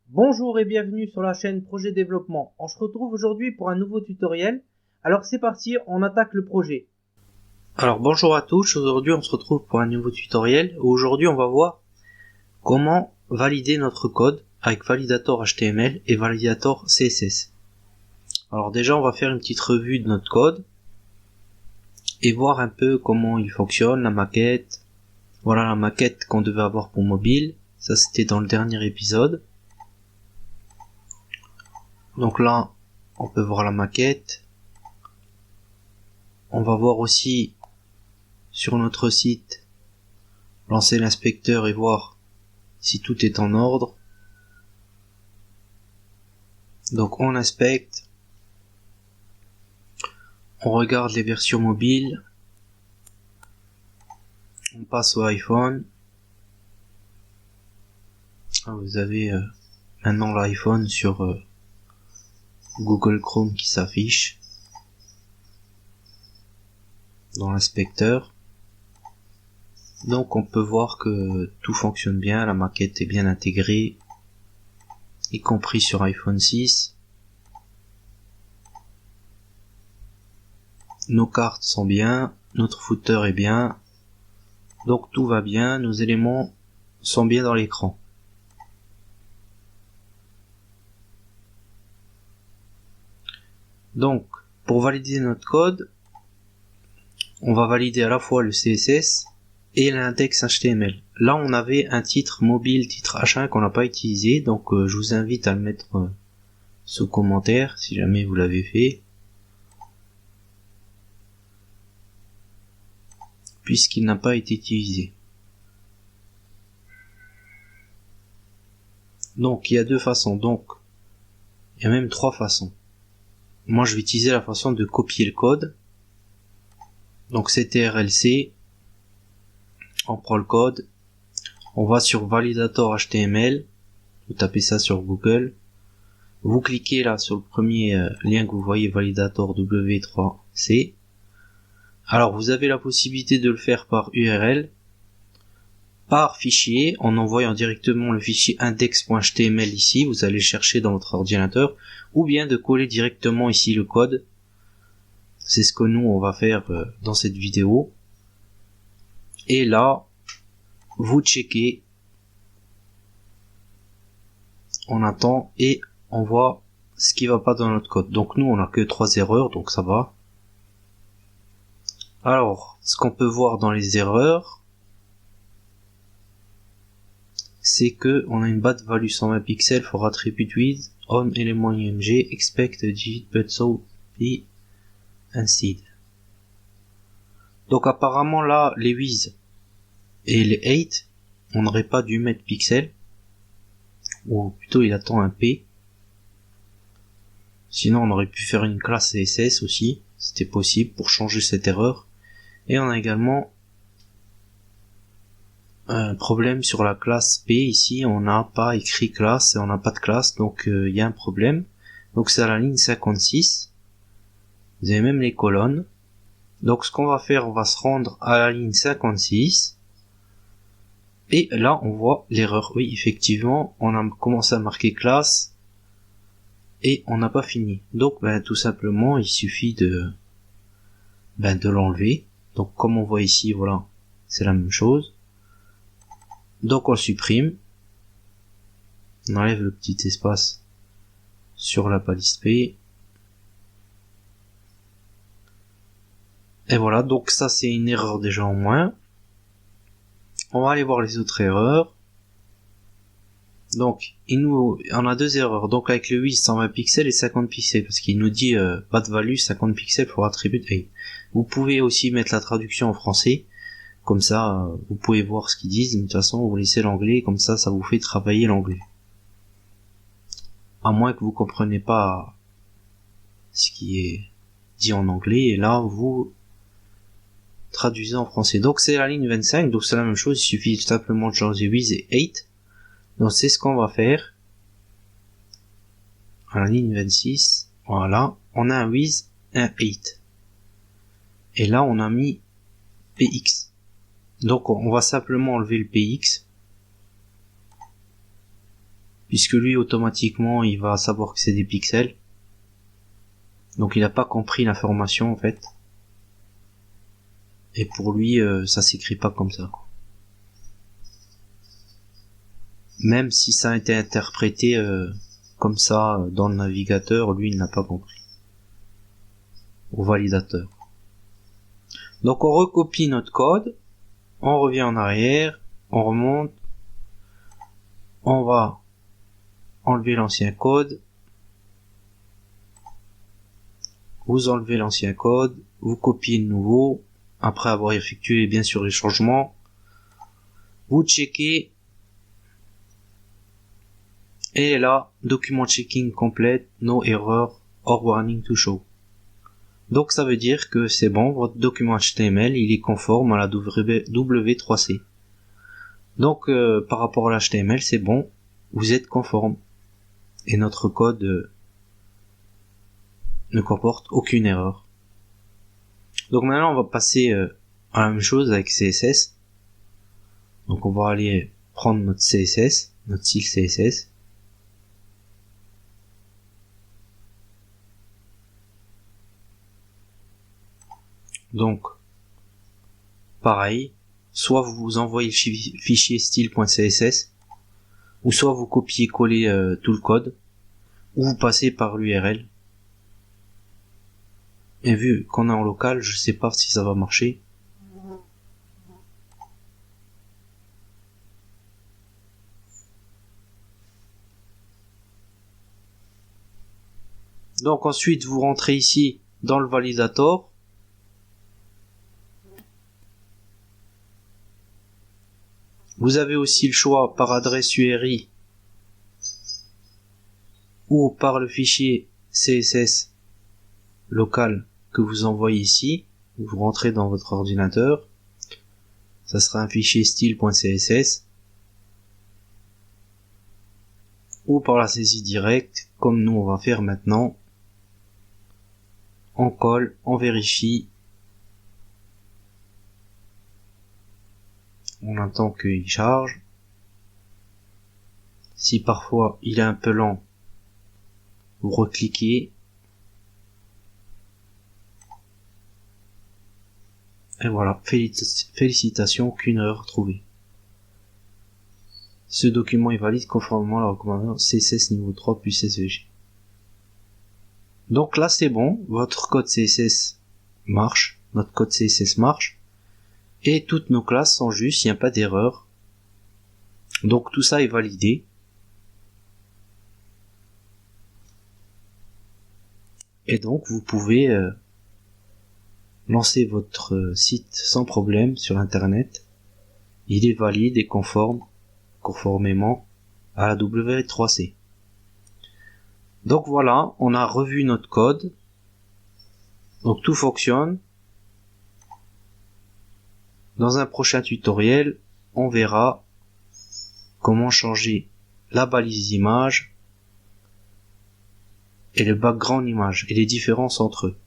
Bonjour et bienvenue sur la chaîne Projet Développement. On se retrouve aujourd'hui pour un nouveau tutoriel. Alors c'est parti, on attaque le projet. Alors bonjour à tous, aujourd'hui on se retrouve pour un nouveau tutoriel. Aujourd'hui on va voir comment valider notre code avec Validator HTML et Validator CSS. Alors déjà on va faire une petite revue de notre code et voir un peu comment il fonctionne, la maquette. Voilà la maquette qu'on devait avoir pour mobile, ça c'était dans le dernier épisode. Donc là, on peut voir la maquette. On va voir aussi sur notre site, lancer l'inspecteur et voir si tout est en ordre. Donc on inspecte, on regarde les versions mobiles, on passe au iPhone. Vous avez maintenant l'iPhone sur Google Chrome qui s'affiche dans l'inspecteur. Donc on peut voir que tout fonctionne bien, la maquette est bien intégrée, y compris sur iPhone 6. Nos cartes sont bien, notre footer est bien, donc tout va bien, nos éléments sont bien dans l'écran. Donc pour valider notre code, on va valider à la fois le CSS et l'index HTML. Là on avait un titre mobile, titre H1 qu'on n'a pas utilisé, donc je vous invite à le mettre sous commentaire si jamais vous l'avez fait, puisqu'il n'a pas été utilisé. Donc il y a deux façons, donc il y a même trois façons. Moi je vais utiliser la façon de copier le code. Donc CTRL-C, on prend le code, on va sur Validator HTML, vous tapez ça sur Google, vous cliquez là sur le premier lien que vous voyez, Validator W3C. Alors vous avez la possibilité de le faire par URL, par fichier, en envoyant directement le fichier index.html ici, vous allez le chercher dans votre ordinateur, ou bien de coller directement ici le code. C'est ce que nous on va faire dans cette vidéo. Et là, vous checkez, on attend et on voit ce qui va pas dans notre code. Donc nous on a que 3 erreurs, donc ça va. Alors, ce qu'on peut voir dans les erreurs, c'est que on a une bad value 120 pixels for attribute with on element img expect digit but so be instead. Donc apparemment là, les with et les 8, on n'aurait pas dû mettre pixel, ou plutôt il attend un p. Sinon on aurait pu faire une classe CSS aussi, c'était possible pour changer cette erreur. Et on a également un problème sur la classe P, ici on n'a pas écrit classe et on n'a pas de classe, donc il y a un problème. Donc c'est à la ligne 56, vous avez même les colonnes. Donc ce qu'on va faire, on va se rendre à la ligne 56, et là on voit l'erreur. Oui, effectivement, on a commencé à marquer classe, et on n'a pas fini. Donc tout simplement, il suffit de l'enlever. Donc comme on voit ici, voilà, c'est la même chose. Donc on le supprime, on enlève le petit espace sur la palette P, et voilà, donc ça c'est une erreur déjà en moins. On va aller voir les autres erreurs. Donc on a deux erreurs, donc avec le 8 120 pixels et 50 pixels, parce qu'il nous dit pas de value 50 pixels pour attribute A. Vous pouvez aussi mettre la traduction en français, comme ça vous pouvez voir ce qu'ils disent, mais de toute façon vous laissez l'anglais, comme ça vous fait travailler l'anglais. À moins que vous compreniez pas ce qui est dit en anglais, et là vous traduisez en français. Donc c'est la ligne 25, donc c'est la même chose, il suffit tout simplement de changer 8 et 8. Donc c'est ce qu'on va faire. À la ligne 26, voilà, on a un with, un 8. Et là on a mis px. Donc on va simplement enlever le px. puisque lui automatiquement il va savoir que c'est des pixels. Donc il n'a pas compris l'information en fait. Et pour lui, ça s'écrit pas comme ça, quoi. Même si ça a été interprété comme ça dans le navigateur, lui il n'a pas compris. Au validateur. Donc on recopie notre code, on revient en arrière, on remonte, on va enlever l'ancien code, vous enlevez l'ancien code, vous copiez le nouveau, après avoir effectué bien sûr les changements, vous checkez, et là, document checking complete, no error or warning to show. Donc ça veut dire que c'est bon, votre document HTML il est conforme à la W3C. Donc par rapport à l'HTML c'est bon, vous êtes conforme. Et notre code ne comporte aucune erreur. Donc maintenant on va passer à la même chose avec CSS. Donc on va aller prendre notre CSS, notre style CSS. Donc, pareil, soit vous envoyez le fichier style.css, ou soit vous copiez-collez tout le code, ou vous passez par l'URL. Et vu qu'on est en local, je sais pas si ça va marcher. Donc ensuite, vous rentrez ici dans le validator. Vous avez aussi le choix par adresse URI ou par le fichier CSS local que vous envoyez ici. Vous rentrez dans votre ordinateur. Ça sera un fichier style.css ou par la saisie directe comme nous on va faire maintenant. On colle, on vérifie. On attend qu'il charge. Si parfois il est un peu lent, vous recliquez. Et voilà, félicitations, aucune erreur trouvée. Ce document est valide conformément à la recommandation CSS niveau 3 plus SVG. Donc là c'est bon, votre code CSS marche, notre code CSS marche. Et toutes nos classes sont justes, il n'y a pas d'erreur. Donc tout ça est validé. Et donc vous pouvez lancer votre site sans problème sur internet. Il est valide et conformément à la W3C. Donc voilà, on a revu notre code. Donc tout fonctionne. Dans un prochain tutoriel, on verra comment changer la balise image et le background image et les différences entre eux.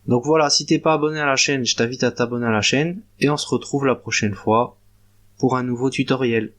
Donc voilà, si t'es pas abonné à la chaîne, je t'invite à t'abonner à la chaîne et on se retrouve la prochaine fois pour un nouveau tutoriel.